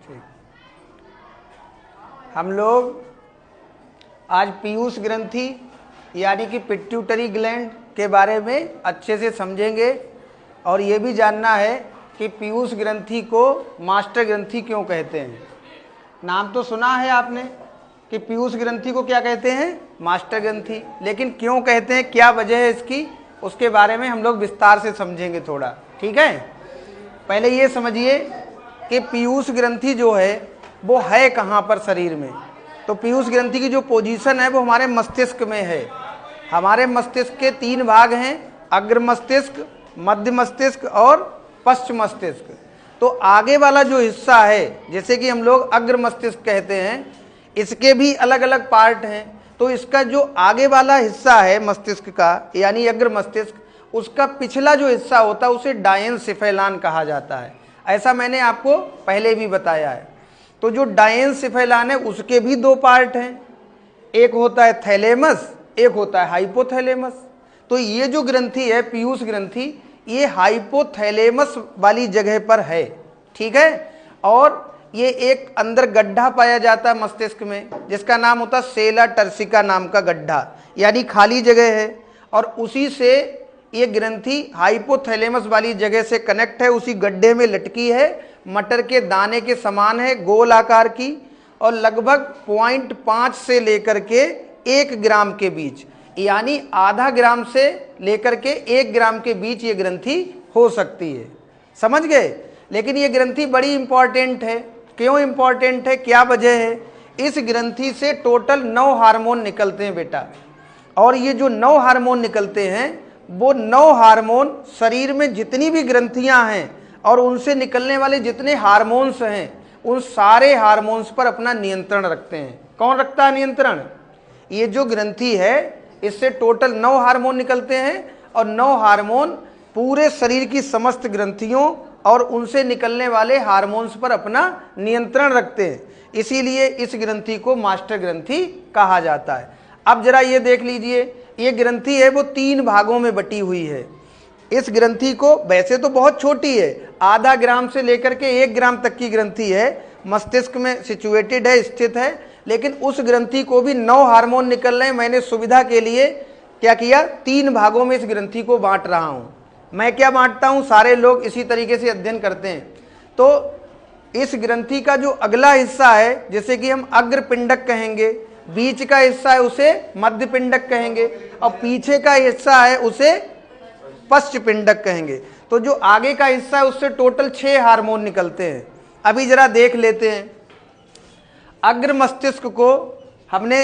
ठीक। हम लोग आज पीयूष ग्रंथि यानी कि पिट्यूटरी ग्लैंड के बारे में अच्छे से समझेंगे और ये भी जानना है कि पीयूष ग्रंथि को मास्टर ग्रंथि क्यों कहते हैं। नाम तो सुना है आपने कि पीयूष ग्रंथि को क्या कहते हैं, मास्टर ग्रंथि, लेकिन क्यों कहते हैं, क्या वजह है इसकी, उसके बारे में हम लोग विस्तार से समझेंगे थोड़ा। ठीक है, पहले ये समझिए कि पीयूष ग्रंथि जो है वो है कहाँ पर शरीर में। तो पीयूष ग्रंथि की जो पोजीशन है वो हमारे मस्तिष्क में है। हमारे मस्तिष्क के 3 भाग हैं, अग्र मस्तिष्क, मध्य मस्तिष्क और पश्च मस्तिष्क। तो आगे वाला जो हिस्सा है, जैसे कि हम लोग अग्र मस्तिष्क कहते हैं, इसके भी अलग अलग पार्ट हैं। तो इसका जो आगे वाला हिस्सा है मस्तिष्क का यानी अग्र मस्तिष्क, उसका पिछला जो हिस्सा होता है उसे डायेनसेफेलान कहा जाता है। ऐसा मैंने आपको पहले भी बताया है। तो जो डायेनसेफेलान है उसके भी 2 पार्ट हैं, एक होता है थैलेमस, एक होता है हाइपोथैलेमस। तो ये जो ग्रंथि है पीयूष ग्रंथि, ये हाइपोथैलेमस वाली जगह पर है। ठीक है, और ये एक अंदर गड्ढा पाया जाता है मस्तिष्क में जिसका नाम होता है सेला टर्सिका नाम का गड्ढा, यानी खाली जगह है। और उसी से ये ग्रंथि हाइपोथैलेमस वाली जगह से कनेक्ट है, उसी गड्ढे में लटकी है, मटर के दाने के समान है, गोल आकार की, और लगभग 0.5 से लेकर के 1 ग्राम के बीच, यानी आधा ग्राम से लेकर के 1 ग्राम के बीच ये ग्रंथि हो सकती है। समझ गए। लेकिन ये ग्रंथि बड़ी इंपॉर्टेंट है। क्यों इंपॉर्टेंट है, क्या वजह है? इस ग्रंथि से टोटल 9 हार्मोन निकलते हैं बेटा, और ये जो 9 हार्मोन निकलते हैं वो 9 हार्मोन शरीर में जितनी भी ग्रंथियां हैं और उनसे निकलने वाले जितने हार्मोन्स हैं उन सारे हार्मोन्स पर अपना नियंत्रण रखते हैं। कौन रखता है नियंत्रण? ये जो ग्रंथि है इससे टोटल 9 हार्मोन निकलते हैं, और 9 हार्मोन पूरे शरीर की समस्त ग्रंथियों और उनसे निकलने वाले हार्मोन्स पर अपना नियंत्रण रखते हैं। इसीलिए इस ग्रंथि को मास्टर ग्रंथि कहा जाता है। अब जरा ये देख लीजिए, ये ग्रंथि है वो 3 भागों में बटी हुई है। इस ग्रंथि को वैसे तो बहुत छोटी है, आधा ग्राम से लेकर के 1 ग्राम तक की ग्रंथि है, मस्तिष्क में सिचुएटेड है, स्थित है। लेकिन उस ग्रंथि को भी 9 हार्मोन निकल रहे हैं। मैंने सुविधा के लिए क्या किया, 3 भागों में इस ग्रंथि को बांट रहा हूं। मैं क्या बांटता हूं, सारे लोग इसी तरीके से अध्ययन करते हैं। तो इस ग्रंथि का जो अगला हिस्सा है, जैसे कि हम अग्र पिंडक कहेंगे, बीच का हिस्सा है उसे मध्य पिंडक कहेंगे, और पीछे का हिस्सा है उसे पश्च पिंडक कहेंगे। तो जो आगे का हिस्सा है उससे टोटल 6 हार्मोन निकलते हैं। अभी जरा देख लेते हैं। अग्र मस्तिष्क को हमने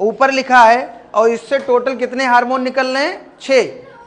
ऊपर लिखा है, और इससे टोटल कितने हार्मोन निकल रहे हैं? 6।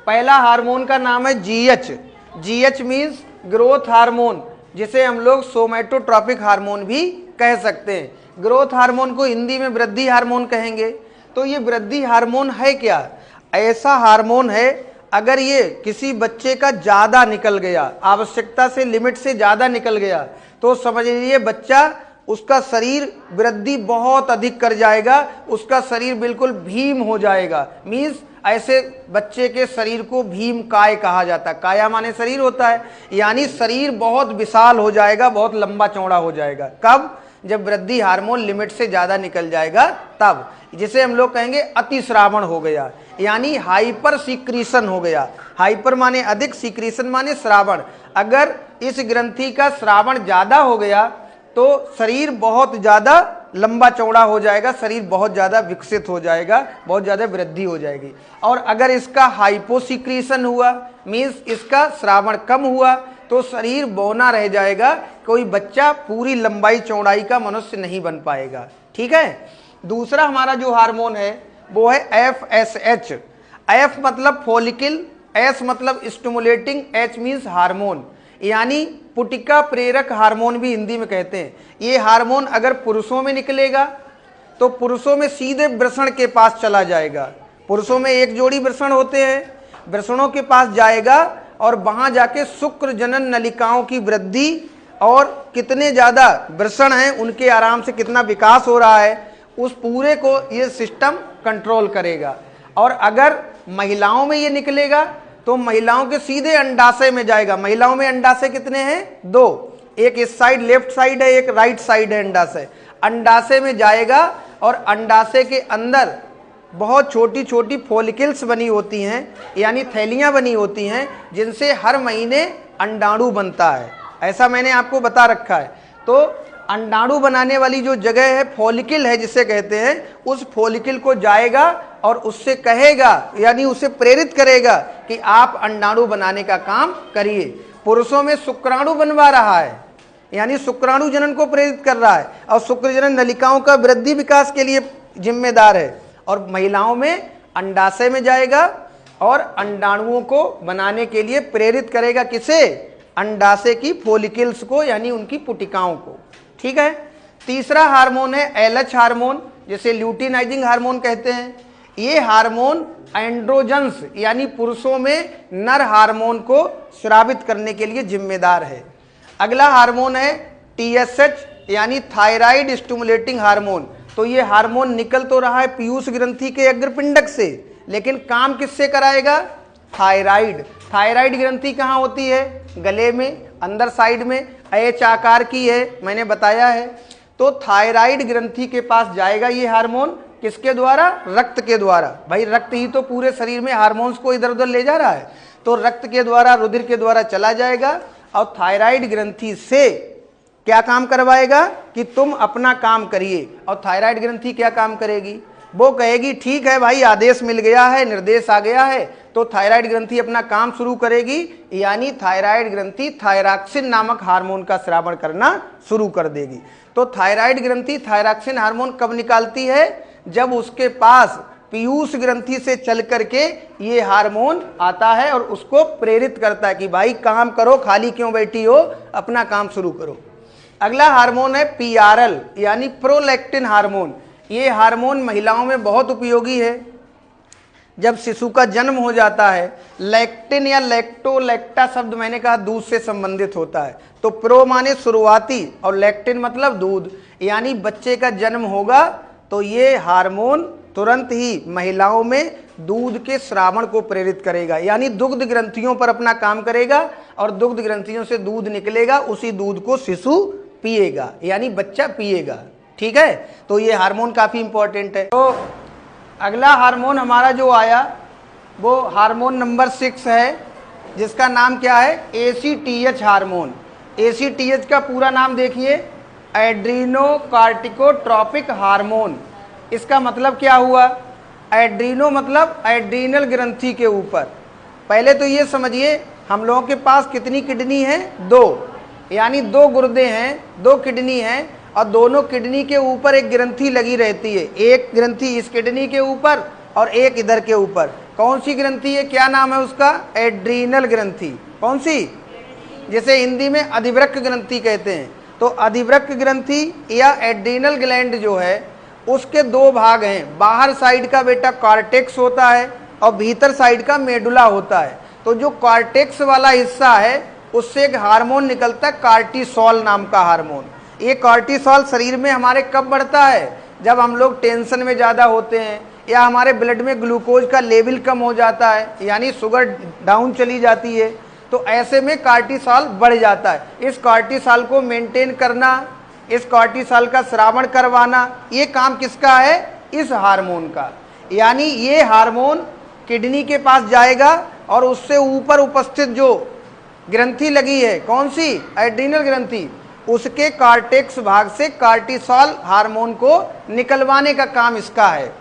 पहला हार्मोन का नाम है GH. GH means growth hormone, जिसे हम लोग सोमैटोट्रॉपिक हार्मोन भी कह सकते हैं। ग्रोथ हार्मोन को हिंदी में वृद्धि हार्मोन कहेंगे। तो ये वृद्धि हार्मोन है क्या? ऐसा हार्मोन है, अगर ये किसी बच्चे का ज़्यादा निकल गया, आवश्यकता से लिमिट से ज़्यादा निकल गया, तो समझ लीजिए बच्चा, उसका शरीर वृद्धि बहुत अधिक कर जाएगा, उसका शरीर बिल्कुल भीम हो जाएगा। मीन्स ऐसे बच्चे के शरीर को भीम काय कहा जाता है। काया माने शरीर होता है, यानी शरीर बहुत विशाल हो जाएगा, बहुत लंबा चौड़ा हो जाएगा। कब? जब वृद्धि हार्मोन लिमिट से ज्यादा निकल जाएगा तब, जिसे हम लोग कहेंगे अतिश्रावण हो गया, यानी हाइपर सीक्रीशन हो गया। हाइपर माने अधिक, सीक्रीशन माने श्रावण। अगर इस ग्रंथि का श्रावण ज्यादा हो गया तो शरीर बहुत ज्यादा लंबा चौड़ा हो जाएगा, शरीर बहुत ज्यादा विकसित हो जाएगा, बहुत ज्यादा वृद्धि हो जाएगी। और अगर इसका हाइपोसीक्रीशन हुआ, मीन्स इसका श्रावण कम हुआ, तो शरीर बौना रह जाएगा, कोई बच्चा पूरी लंबाई चौड़ाई का मनुष्य नहीं बन पाएगा। ठीक है। दूसरा हमारा जो हार्मोन है वो है FSH। F मतलब फॉलिकल, S मतलब स्टिमुलेटिंग, H मीन्स हार्मोन, यानी पुटिका प्रेरक हार्मोन भी हिंदी में कहते हैं। ये हार्मोन अगर पुरुषों में निकलेगा तो पुरुषों में सीधे वृषण के पास चला जाएगा। पुरुषों में 1 जोड़ी वृषण होते हैं, वृषणों के पास जाएगा और वहां जाके शुक्र जनन नलिकाओं की वृद्धि और कितने ज्यादा वृषण हैं उनके आराम से कितना विकास हो रहा है, उस पूरे को ये सिस्टम कंट्रोल करेगा। और अगर महिलाओं में ये निकलेगा तो महिलाओं के सीधे अंडाशय में जाएगा। महिलाओं में अंडाशय कितने हैं? 2, एक इस साइड लेफ्ट साइड है, एक राइट साइड है अंडाशय। अंडाशय में जाएगा और अंडाशय के अंदर बहुत छोटी छोटी फॉलिकल्स बनी होती हैं, यानी थैलियां बनी होती हैं, जिनसे हर महीने अंडाणु बनता है। ऐसा मैंने आपको बता रखा है। तो अंडाणु बनाने वाली जो जगह है, फॉलिकल है जिसे कहते हैं, उस फॉलिकल को जाएगा और उससे कहेगा, यानी उसे प्रेरित करेगा कि आप अंडाणु बनाने का काम करिए। पुरुषों में शुक्राणु बनवा रहा है, यानी शुक्राणु जनन को प्रेरित कर रहा है, और शुक्र जनन नलिकाओं का वृद्धि विकास के लिए जिम्मेदार है। और महिलाओं में अंडाशय में जाएगा और अंडाणुओं को बनाने के लिए प्रेरित करेगा। किसे? अंडाशय की फॉलिकल्स को, यानी उनकी पुटिकाओं को। ठीक है। तीसरा हार्मोन है एलएच हार्मोन, जिसे ल्यूटिनाइजिंग हार्मोन कहते हैं। ये हार्मोन एंड्रोजन्स, यानी पुरुषों में नर हार्मोन को स्रावित करने के लिए जिम्मेदार है। अगला हार्मोन है टीएसएच, यानी थायराइड स्टिमुलेटिंग हार्मोन। तो ये हार्मोन निकल तो रहा है पीयूष ग्रंथि के अग्रपिंडक से, लेकिन काम किससे कराएगा? थायराइड। थायराइड ग्रंथि कहाँ होती है? गले में, अंदर साइड में, एच आकार की है, मैंने बताया है। तो थायराइड ग्रंथि के पास जाएगा ये हार्मोन, किसके द्वारा? रक्त के द्वारा। भाई रक्त ही तो पूरे शरीर में हार्मोन्स को इधर उधर ले जा रहा है, तो रक्त के द्वारा, रुधिर के द्वारा चला जाएगा और थायराइड ग्रंथि से क्या काम करवाएगा कि तुम अपना काम करिए। और थायराइड ग्रंथि क्या काम करेगी? वो कहेगी ठीक है भाई, आदेश मिल गया है, निर्देश आ गया है, तो थायराइड ग्रंथि अपना काम शुरू करेगी, यानी थायराइड ग्रंथि थायरॉक्सिन नामक हार्मोन का स्रावण करना शुरू कर देगी। तो थायराइड ग्रंथि थायरॉक्सिन हार्मोन कब निकालती है? जब उसके पास पीयूष ग्रंथि से चल करके ये हार्मोन आता है और उसको प्रेरित करता है कि भाई काम करो, खाली क्यों बैठी हो, अपना काम शुरू करो। अगला हार्मोन है पीआरएल, यानी प्रोलैक्टिन हार्मोन। ये हार्मोन महिलाओं में बहुत उपयोगी है। जब शिशु का जन्म हो जाता है, लैक्टिन या लैक्टोलैक्टा शब्द मैंने कहा दूध से संबंधित होता है। तो प्रो माने शुरुआती और लैक्टिन मतलब दूध, यानी बच्चे का जन्म होगा तो ये हार्मोन तुरंत ही महिलाओं में दूध के स्रावण को प्रेरित करेगा, यानी दुग्ध ग्रंथियों पर अपना काम करेगा और दुग्ध ग्रंथियों से दूध निकलेगा, उसी दूध को शिशु पिएगा, यानी बच्चा पिएगा। ठीक है। तो ये हार्मोन काफी इंपॉर्टेंट है। तो अगला हार्मोन हमारा जो आया वो हार्मोन नंबर 6 है, जिसका नाम क्या है? ACTH hormone. एसीटीएच का पूरा नाम देखिए, एड्रीनो कार्टिकोट्रोपिक हार्मोन। इसका मतलब क्या हुआ? एड्रीनो मतलब एड्रीनल ग्रंथि के ऊपर। पहले तो ये समझिए, हम लोगों के पास कितनी किडनी है? 2, यानी 2 गुर्दे हैं, 2 किडनी हैं, और दोनों किडनी के ऊपर एक ग्रंथि लगी रहती है। एक ग्रंथि इस किडनी के ऊपर और एक इधर के ऊपर। कौन सी ग्रंथि है? क्या नाम है उसका? एड्रीनल ग्रंथि। कौन सी? जिसे हिंदी में अधिवृक्क ग्रंथि कहते हैं। तो अधिवृक्क ग्रंथि या एड्रीनल ग्लैंड जो है उसके 2 भाग हैं। बाहर साइड का बेटा कॉर्टेक्स होता है और भीतर साइड का मेडुला होता है। तो जो कॉर्टेक्स वाला हिस्सा है उससे एक हार्मोन निकलता है, कार्टिसोल नाम का हार्मोन। ये कॉर्टिसोल शरीर में हमारे कब बढ़ता है? जब हम लोग टेंशन में ज़्यादा होते हैं या हमारे ब्लड में ग्लूकोज का लेवल कम हो जाता है, यानी शुगर डाउन चली जाती है, तो ऐसे में कॉर्टिसोल बढ़ जाता है। इस कॉर्टिसोल को मेंटेन करना, इस कॉर्टिसोल का स्रावण करवाना, ये काम किसका है? इस हार्मोन का। यानी ये हार्मोन किडनी के पास जाएगा और उससे ऊपर उपस्थित जो ग्रंथि लगी है, कौन सी? एड्रीनल ग्रंथि, उसके कॉर्टेक्स भाग से कॉर्टिसोल हार्मोन को निकलवाने का काम इसका है।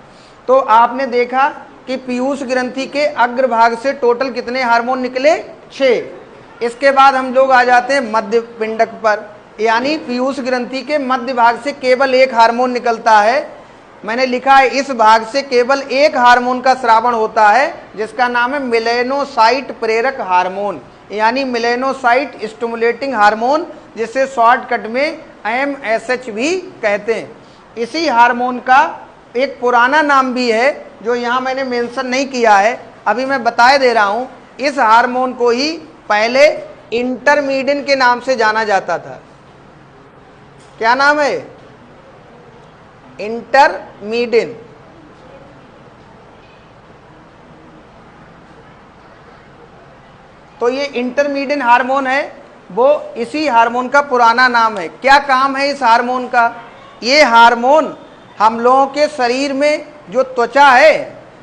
तो आपने देखा कि पीयूष ग्रंथि के अग्रभाग से टोटल कितने हार्मोन निकले? 6। इसके बाद हम लोग आ जाते हैं मध्य पिंडक पर, यानी पीयूष ग्रंथि के मध्य भाग से केवल एक हार्मोन निकलता है। मैंने लिखा है इस भाग से केवल एक हार्मोन का स्रावण होता है, जिसका नाम है मेलेनोसाइट प्रेरक हार्मोन, यानी मेलेनोसाइट स्टिमुलेटिंग हार्मोन, जिसे शॉर्टकट में MSH भी कहते हैं। इसी हार्मोन का एक पुराना नाम भी है जो यहाँ मैंने मेंशन नहीं किया है, अभी मैं बताए दे रहा हूँ। इस हार्मोन को ही पहले इंटरमीडियन के नाम से जाना जाता था। क्या नाम है? इंटरमीडियन। तो ये इंटरमीडियन हार्मोन है, वो इसी हार्मोन का पुराना नाम है। क्या काम है इस हार्मोन का? ये हार्मोन हम लोगों के शरीर में जो त्वचा है,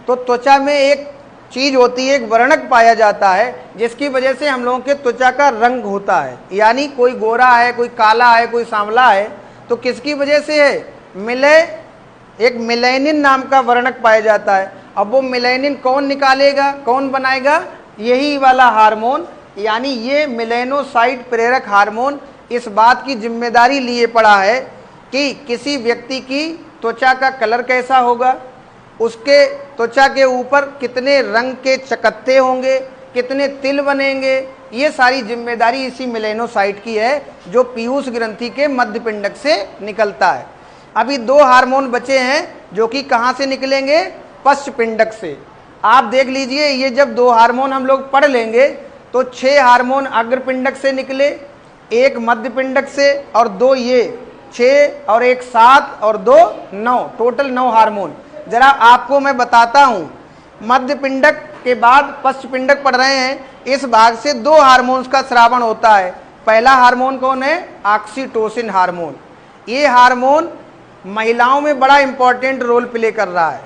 तो त्वचा में एक चीज होती है, एक वर्णक पाया जाता है, जिसकी वजह से हम लोगों के त्वचा का रंग होता है। यानी कोई गोरा है, कोई काला है, कोई सांवला है, तो किसकी वजह से है? एक मिलेनिन नाम का वर्णक पाया जाता है। अब वो मिलेनिन कौन निकालेगा, कौन बनाएगा? यही वाला हार्मोन, यानी ये मेलेनोसाइट प्रेरक हार्मोन इस बात की जिम्मेदारी लिए पड़ा है कि किसी व्यक्ति की त्वचा का कलर कैसा होगा, उसके त्वचा के ऊपर कितने रंग के चकत्ते होंगे, कितने तिल बनेंगे, ये सारी जिम्मेदारी इसी मेलेनोसाइट की है, जो पीयूष ग्रंथि के मध्य पिंडक से निकलता है। अभी 2 हार्मोन बचे हैं, जो कि कहाँ से निकलेंगे? पश्च पिंडक से। आप देख लीजिए, ये जब 2 हार्मोन हम लोग पढ़ लेंगे तो 6 हार्मोन अग्र पिंडक से निकले, 1 मध्य पिंडक से, और 2 ये 6 और 1 7 और 2 9, टोटल 9 हार्मोन। जरा आपको मैं बताता हूँ, मध्य पिंडक के बाद पश्च पिंडक पढ़ रहे हैं, इस भाग से 2 हार्मोन्स का स्रावण होता है। पहला हार्मोन कौन है? Oxytocin hormone. ये हार्मोन महिलाओं में बड़ा इंपॉर्टेंट रोल प्ले कर रहा है।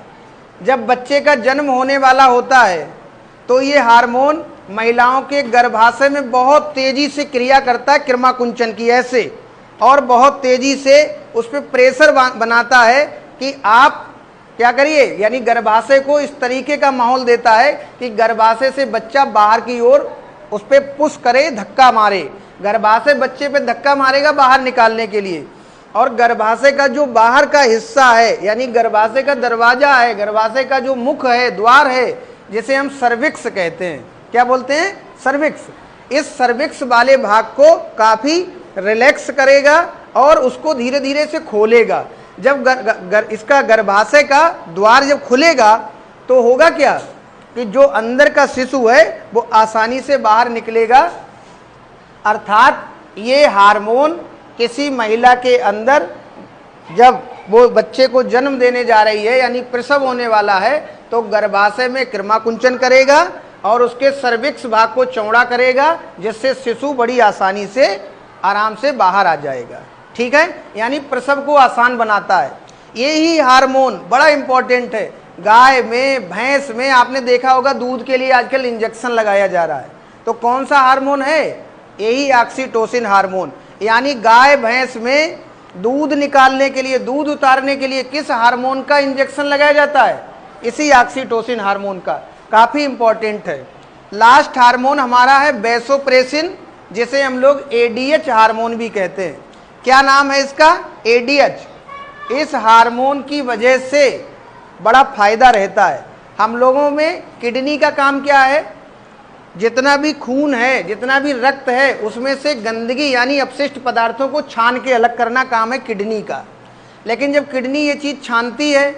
जब बच्चे का जन्म होने वाला होता है तो ये हार्मोन महिलाओं के गर्भाशय में बहुत तेजी से क्रिया करता है, कृमाकुंचन की ऐसे, और बहुत तेजी से उस पर प्रेशर बनाता है कि आप क्या करिए, यानी गर्भाशय को इस तरीके का माहौल देता है कि गर्भाशय से बच्चा बाहर की ओर उस पर पुश करे, धक्का मारे। गर्भाशय बच्चे पे धक्का मारेगा बाहर निकालने के लिए, और गर्भाशय का जो बाहर का हिस्सा है, यानी गर्भाशय का दरवाजा है, गर्भाशय का जो मुख है, द्वार है, जिसे हम सर्विक्स कहते हैं। क्या बोलते हैं? सर्विक्स। इस सर्विक्स वाले भाग को काफी रिलैक्स करेगा और उसको धीरे धीरे से खोलेगा। जब इसका गर्भाशय का द्वार जब खुलेगा तो होगा क्या कि जो अंदर का शिशु है वो आसानी से बाहर निकलेगा। अर्थात ये हार्मोन किसी महिला के अंदर जब वो बच्चे को जन्म देने जा रही है, यानी प्रसव होने वाला है, तो गर्भाशय में कृमाकुंचन करेगा और उसके सर्विक्स भाग को चौड़ा करेगा, जिससे शिशु बड़ी आसानी से आराम से बाहर आ जाएगा। ठीक है, यानी प्रसव को आसान बनाता है। यही हार्मोन बड़ा इंपॉर्टेंट है। गाय में, भैंस में आपने देखा होगा दूध के लिए आजकल इंजेक्शन लगाया जा रहा है, तो कौन सा हार्मोन है? यही ऑक्सीटोसिन हार्मोन। यानी गाय भैंस में दूध निकालने के लिए, दूध उतारने के लिए किस हार्मोन का इंजेक्शन लगाया जाता है? इसी ऑक्सीटोसिन हार्मोन का। काफी इंपॉर्टेंट है। लास्ट हार्मोन हमारा है वैसोप्रेसिन, जिसे हम लोग एडीएच हार्मोन भी कहते हैं। क्या नाम है इसका? एडीएच। इस हार्मोन की वजह से बड़ा फायदा रहता है। हम लोगों में किडनी का काम क्या है? जितना भी खून है, जितना भी रक्त है, उसमें से गंदगी यानी अपशिष्ट पदार्थों को छान के अलग करना काम है किडनी का। लेकिन जब किडनी ये चीज़ छानती है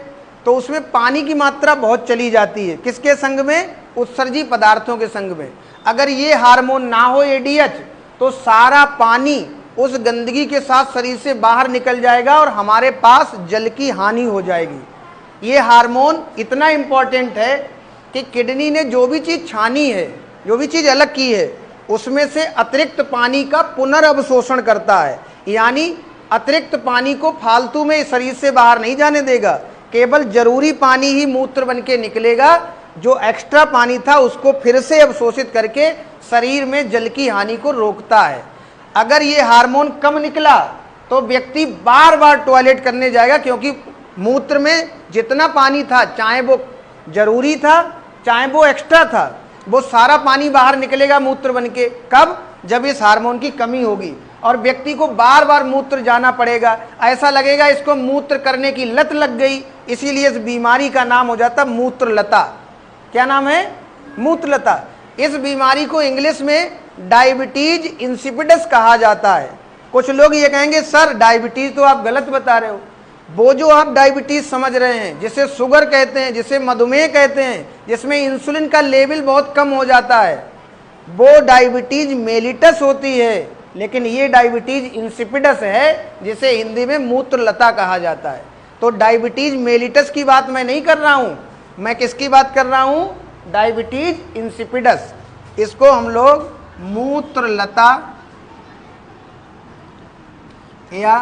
तो उसमें पानी की मात्रा बहुत चली जाती है। किसके संग में? उत्सर्जी पदार्थों के संग में। अगर ये हार्मोन ना हो एडीएच, तो सारा पानी उस गंदगी के साथ शरीर से बाहर निकल जाएगा और हमारे पास जल की हानि हो जाएगी। ये हार्मोन इतना इंपॉर्टेंट है कि किडनी ने जो भी चीज़ छानी है, जो भी चीज़ अलग की है, उसमें से अतिरिक्त पानी का पुनर्अवशोषण करता है। यानी अतिरिक्त पानी को फालतू में शरीर से बाहर नहीं जाने देगा, केवल जरूरी पानी ही मूत्र बन के निकलेगा। जो एक्स्ट्रा पानी था उसको फिर से अवशोषित करके शरीर में जल की हानि को रोकता है। अगर ये हार्मोन कम निकला तो व्यक्ति बार बार टॉयलेट करने जाएगा, क्योंकि मूत्र में जितना पानी था, चाहे वो जरूरी था चाहे वो एक्स्ट्रा था, वो सारा पानी बाहर निकलेगा मूत्र बन के। कब? जब इस हार्मोन की कमी होगी और व्यक्ति को बार बार मूत्र जाना पड़ेगा। ऐसा लगेगा इसको मूत्र करने की लत लग गई, इसीलिए इस बीमारी का नाम हो जाता मूत्रलता। क्या नाम है? मूत्रलता। इस बीमारी को इंग्लिश में डायबिटीज इंसिपिडस कहा जाता है। कुछ लोग ये कहेंगे सर डायबिटीज तो आप गलत बता रहे हो। वो जो आप डायबिटीज समझ रहे हैं, जिसे शुगर कहते हैं, जिसे मधुमेह कहते हैं, जिसमें इंसुलिन का लेवल बहुत कम हो जाता है, वो डायबिटीज मेलिटस होती है। लेकिन ये डायबिटीज इंसिपिडस है, जिसे हिंदी में मूत्रलता कहा जाता है। तो डायबिटीज मेलिटस की बात मैं नहीं कर रहा हूँ, मैं किसकी बात कर रहा हूँ? Diabetes insipidus. इसको हम लोग मूत्रलता या